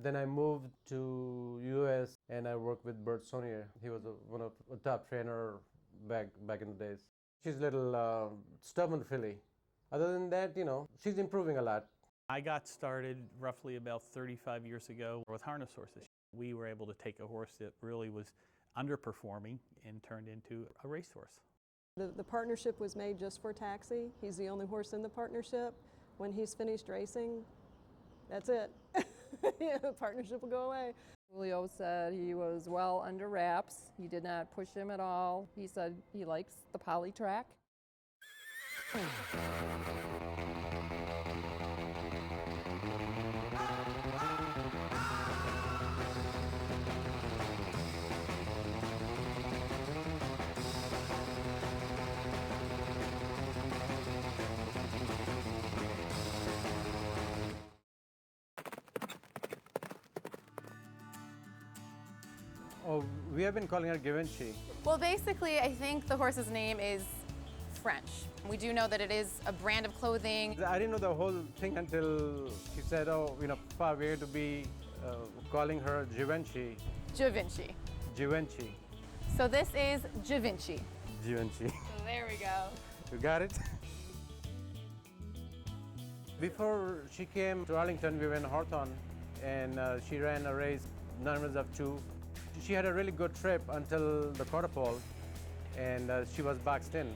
Then I moved to US and I worked with Bert Sonier. He was one of a top trainer back in the days. She's a little stubborn filly. Other than that, she's improving a lot. I got started roughly about 35 years ago with harness horses. We were able to take a horse that really was underperforming and turned into a racehorse. The partnership was made just for Taxi. He's the only horse in the partnership. When he's finished racing, that's it. The partnership will go away. Julio said he was well under wraps. He did not push him at all. He said he likes the poly track. Oh, we have been calling her Givenchi. Well, basically, I think the horse's name is French. We do know that it is a brand of clothing. I didn't know the whole thing until she said, oh, Papa, we're to be calling her Givenchy. Givenchy. Givenchy. So this is Givenchy. Givenchy. So there we go. You got it? Before she came to Arlington, we were in Hawthorne, and she ran a race, numbers of 2. She had a really good trip until the quarter pole, and she was boxed in.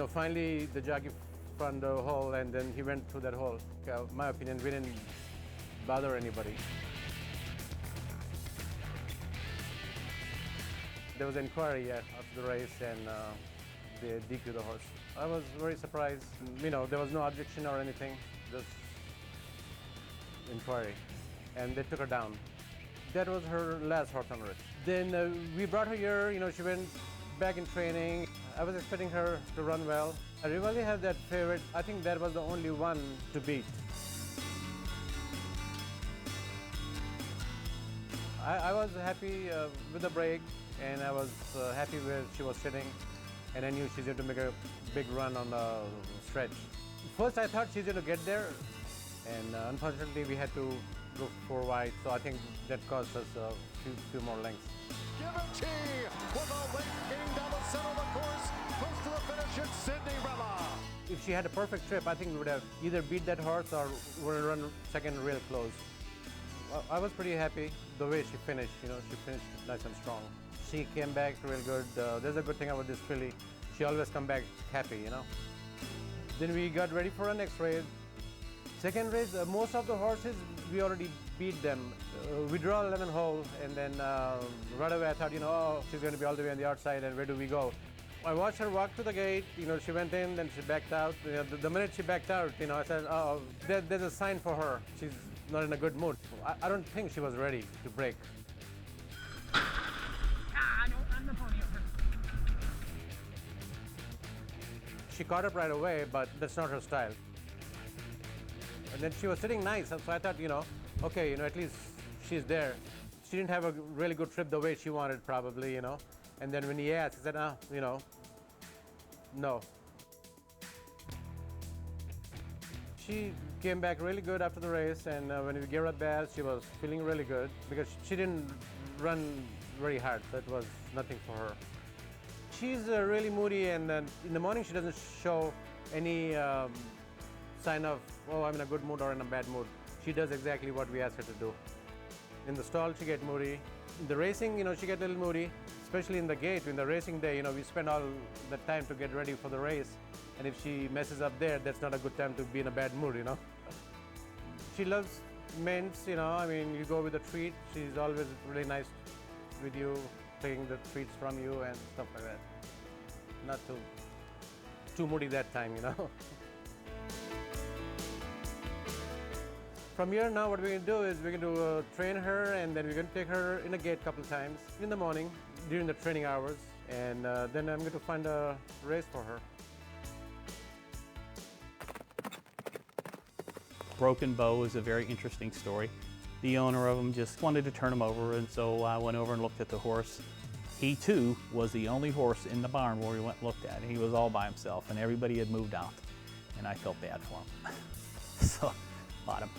Finally the jockey found the hole, and then he went through that hole. In my opinion, we didn't bother anybody. There was an inquiry after the race, and they DQ'd the horse. I was very surprised. There was no objection or anything, just inquiry, and they took her down. That was her last Hawthorne race. Then we brought her here, she went back in training. I was expecting her to run well. I really have that favorite. I think that was the only one to beat. I was happy with the break, and I was happy where she was sitting, and I knew she's going to make a big run on the stretch. First I thought she's going to get there, and unfortunately we had to go 4 wide, so I think that cost us a few more lengths. Givenchy with a late game down the center of the course, close to the finish, it's Cinderella. If she had a perfect trip, I think we would have either beat that horse or would have run second real close. I was pretty happy the way she finished. She finished nice and strong. She came back real good. There's a good thing about this filly. She always come back happy, Then we got ready for our next race. Second race, most of the horses, we already beat them. We draw 11 hole, and then right away I thought, oh, she's going to be all the way on the outside, and where do we go? I watched her walk to the gate. She went in, then she backed out. The minute she backed out, I said, oh, there's a sign for her. She's not in a good mood. I don't think she was ready to break. She caught up right away, but that's not her style. And then she was sitting nice, so I thought, okay, at least she's there. She didn't have a really good trip the way she wanted, probably, And then when he asked, he said, no. She came back really good after the race, and when we gave her a bath, she was feeling really good because she didn't run very hard. That was nothing for her. She's really moody, and in the morning she doesn't show any sign of, oh, I'm in a good mood or in a bad mood. She does exactly what we ask her to do. In the stall, she gets moody. In the racing, she gets a little moody, especially in the gate. In the racing day, we spend all the time to get ready for the race. And if she messes up there, that's not a good time to be in a bad mood, She loves mints, you go with a treat. She's always really nice with you, taking the treats from you and stuff like that. Not too moody that time, From here now, what we're going to do is we're going to train her, and then we're going to take her in a gate a couple times in the morning during the training hours, and then I'm going to find a race for her. Broken Bow is a very interesting story. The owner of him just wanted to turn him over, and so I went over and looked at the horse. He too was the only horse in the barn where we went and looked at, and he was all by himself, and everybody had moved out, and I felt bad for him. So, bought him.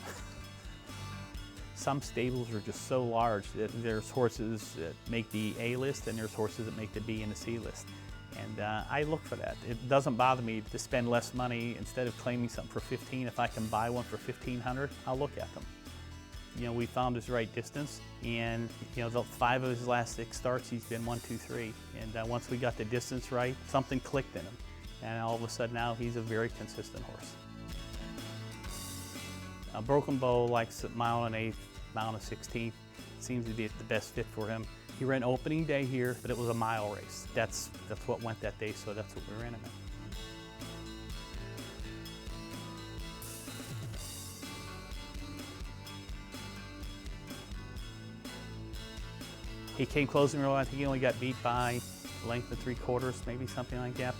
Some stables are just so large that there's horses that make the A list and there's horses that make the B and the C list. And I look for that. It doesn't bother me to spend less money. Instead of claiming something for 15, if I can buy one for 1,500, I'll look at them. You know, we found his right distance, and you know, the 5 of his last 6 starts, he's been 1, 2, 3. And once we got the distance right, something clicked in him. And all of a sudden now he's a very consistent horse. Broken Bow likes a 1 1/8, 1 1/16. Seems to be the best fit for him. He ran opening day here, but it was a mile race. That's what went that day, so that's what we ran him in. He came closing real. I think he only got beat by a length of 3/4, maybe something like that.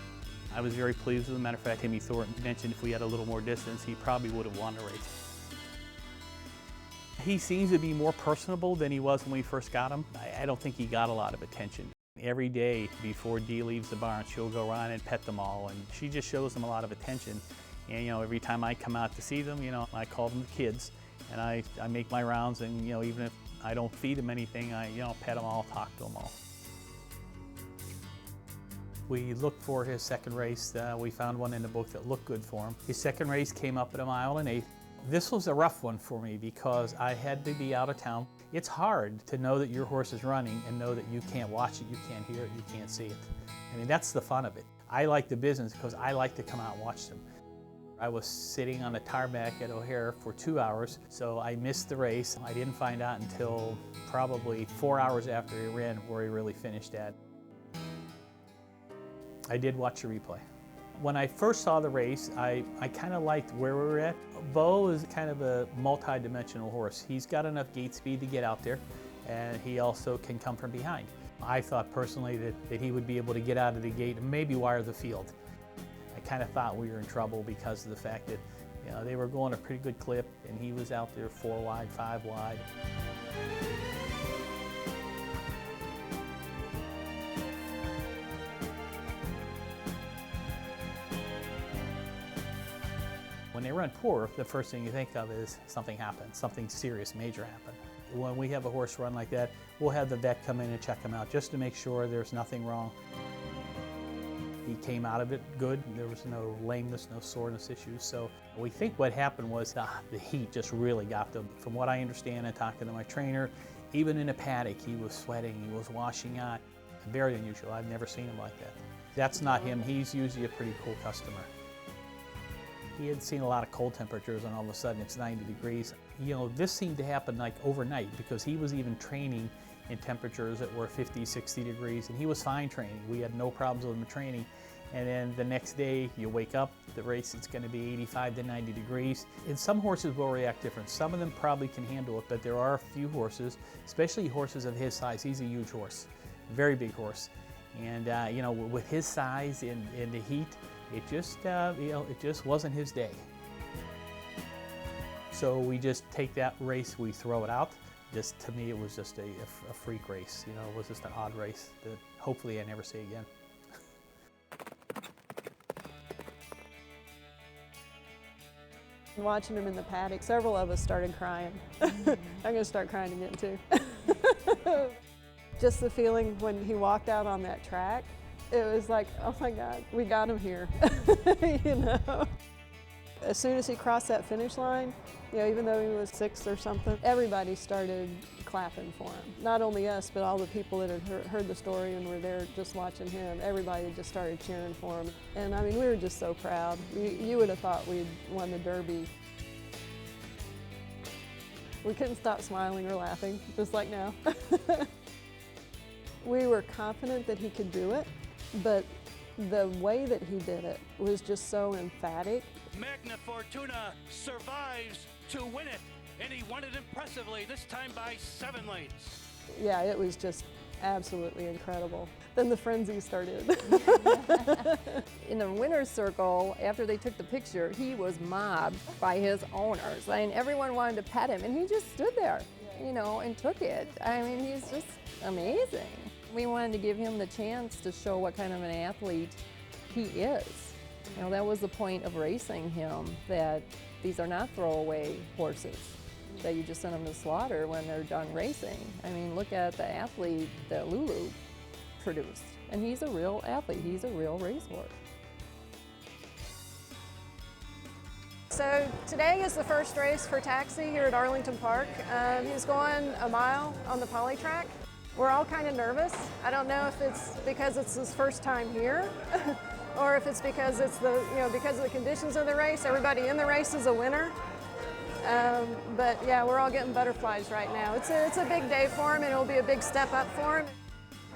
I was very pleased with him. Matter of fact, Timmy Thornton mentioned if we had a little more distance, he probably would have won the race. He seems to be more personable than he was when we first got him. I don't think he got a lot of attention. Every day before Dee leaves the barn, she'll go around and pet them all, and she just shows them a lot of attention. And you know, every time I come out to see them, you know, I call them the kids, and I make my rounds, and you know, even if I don't feed them anything, I pet them all, talk to them all. We looked for his second race. We found one in the book that looked good for him. His second race came up at a 1 1/8. This was a rough one for me because I had to be out of town. It's hard to know that your horse is running and know that you can't watch it, you can't hear it, you can't see it. I mean, that's the fun of it. I like the business because I like to come out and watch them. I was sitting on the tarmac at O'Hare for 2 hours, so I missed the race. I didn't find out until probably 4 hours after he ran where he really finished at. I did watch the replay. When I first saw the race, I kind of liked where we were at. Bo is kind of a multi-dimensional horse. He's got enough gate speed to get out there, and he also can come from behind. I thought personally that he would be able to get out of the gate and maybe wire the field. I kind of thought we were in trouble because of the fact that they were going a pretty good clip, and he was out there 4 wide, 5 wide. When they run poor, the first thing you think of is something happened, something serious, major happened. When we have a horse run like that, we'll have the vet come in and check him out just to make sure there's nothing wrong. He came out of it good. There was no lameness, no soreness issues. So we think what happened was the heat just really got them. From what I understand and talking to my trainer, even in a paddock, he was sweating, he was washing out. Very unusual. I've never seen him like that. That's not him. He's usually a pretty cool customer. He had seen a lot of cold temperatures, and all of a sudden it's 90 degrees. This seemed to happen like overnight because he was even training in temperatures that were 50, 60 degrees, and he was fine training. We had no problems with him training. And then the next day you wake up, the race is going to be 85 to 90 degrees. And some horses will react different. Some of them probably can handle it, but there are a few horses, especially horses of his size. He's a huge horse, very big horse. And with his size and the heat, it just wasn't his day. So we just take that race, we throw it out. Just to me, it was just a freak race. It was just an odd race that hopefully I never see again. Watching him in the paddock, several of us started crying. I'm gonna start crying again too. Just the feeling when he walked out on that track, it was like, oh my God, we got him here. As soon as he crossed that finish line, even though he was 6th or something, everybody started clapping for him. Not only us, but all the people that had heard the story and were there just watching him. Everybody just started cheering for him. And I mean, we were just so proud. You would have thought we'd won the Derby. We couldn't stop smiling or laughing, just like now. We were confident that he could do it, but the way that he did it was just so emphatic. Magna Fortuna survives to win it, and he won it impressively, this time by 7 lengths. Yeah, it was just absolutely incredible. Then the frenzy started. In the winner's circle, after they took the picture, he was mobbed by his owners. I mean, everyone wanted to pet him, and he just stood there, and took it. I mean, he's just amazing. We wanted to give him the chance to show what kind of an athlete he is. That was the point of racing him, that these are not throwaway horses. that you just send them to slaughter when they're done racing. I mean, look at the athlete that Lulu produced. And he's a real athlete, he's a real racehorse. So today is the first race for Taxi here at Arlington Park. He's going a mile on the poly track. We're all kind of nervous. I don't know if it's because it's his first time here or if it's because it's because of the conditions of the race. Everybody in the race is a winner. But yeah, we're all getting butterflies right now. It's a big day for him, and it'll be a big step up for him.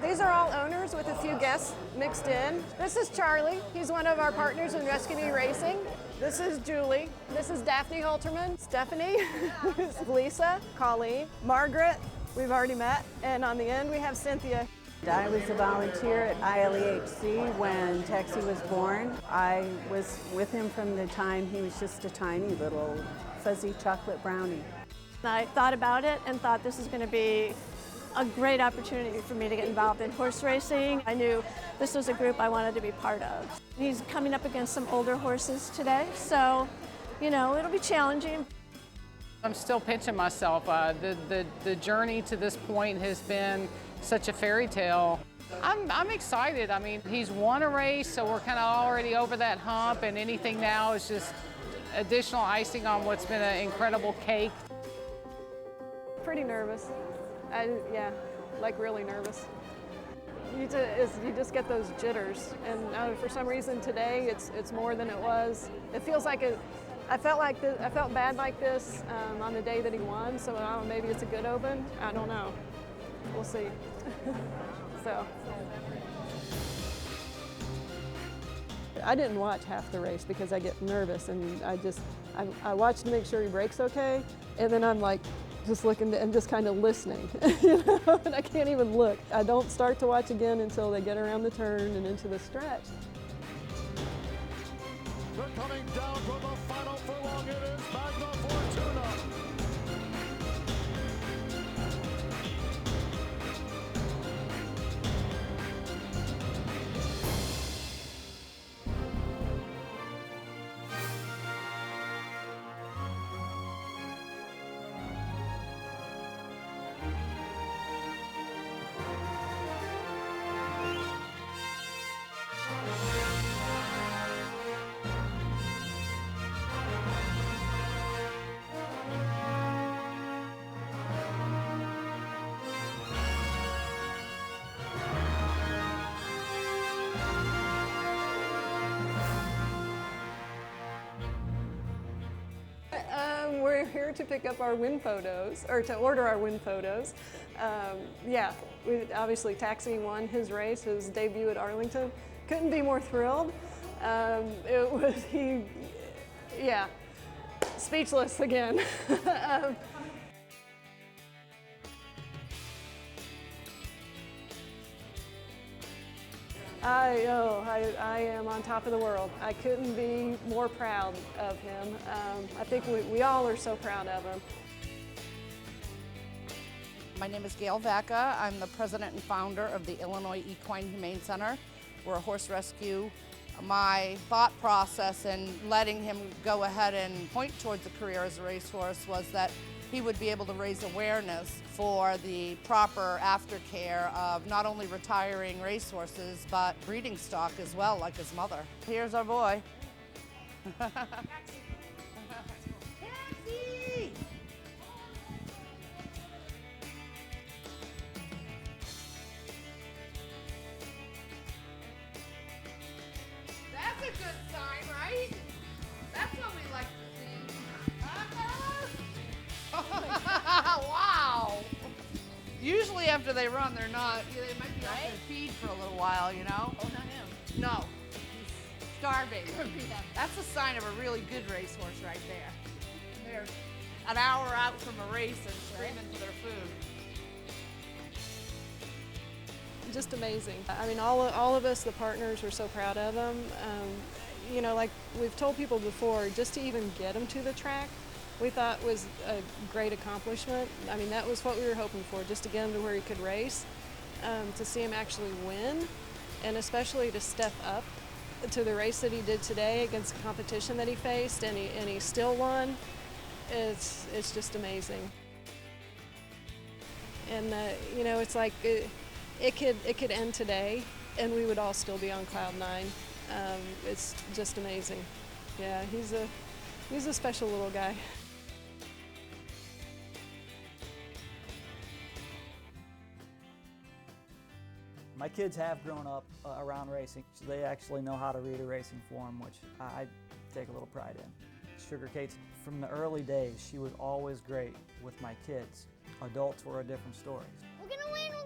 These are all owners with a few guests mixed in. This is Charlie. He's one of our partners in Rescue Me Racing. This is Julie. This is Daphne Holterman. Stephanie. Lisa. Colleen. Margaret. We've already met. And on the end, we have Cynthia. I was a volunteer at ILEHC when Taxi was born. I was with him from the time he was just a tiny little fuzzy chocolate brownie. I thought about it and thought this is going to be a great opportunity for me to get involved in horse racing. I knew this was a group I wanted to be part of. He's coming up against some older horses today, so, it'll be challenging. I'm still pinching myself. The journey to this point has been such a fairy tale. I'm excited. I mean, he's won a race, so we're kind of already over that hump, and anything now is just additional icing on what's been an incredible cake. Pretty nervous. Really nervous. You just get those jitters, and for some reason today it's more than it was. It feels like I felt bad like this on the day that he won, so I don't know, maybe it's a good omen. I don't know. We'll see. So. I didn't watch half the race because I get nervous, and I watched to make sure he brakes okay, and then I'm like just looking and just kind of listening, and I can't even look. I don't start to watch again until they get around the turn and into the stretch. They're coming down from the final furlong. It is Magna Fortuna. We're here to pick up our win photos, or to order our win photos. Obviously Taxi won his race, his debut at Arlington. Couldn't be more thrilled. Speechless again. I am on top of the world. I couldn't be more proud of him. I think we all are so proud of him. My name is Gail Vacca. I'm the president and founder of the Illinois Equine Humane Center. We're a horse rescue. My thought process in letting him go ahead and point towards a career as a racehorse was that he would be able to raise awareness for the proper aftercare of not only retiring racehorses, but breeding stock as well, like his mother. Here's our boy. Taxi! That's a good sign, right? That's what we like to see. Wow! Usually after they run, they're not. They might be off their feed for a little while, you know? Oh, not him. No. He's starving. That's a sign of a really good racehorse right there. They're an hour out from a race and screaming for their food. Just amazing. I mean, all of us, the partners, are so proud of him. Like we've told people before, just to even get him to the track, we thought was a great accomplishment. I mean, that was what we were hoping for, just to get him to where he could race, to see him actually win, and especially to step up to the race that he did today against the competition that he faced, and he still won. It's just amazing. And you know, it's like it could end today, and we would all still be on cloud nine. It's just amazing. Yeah, he's a special little guy. My kids have grown up around racing, so they actually know how to read a racing form, which I take a little pride in. Sugar Kate's, from the early days, she was always great with my kids. Adults were a different story. We're gonna win!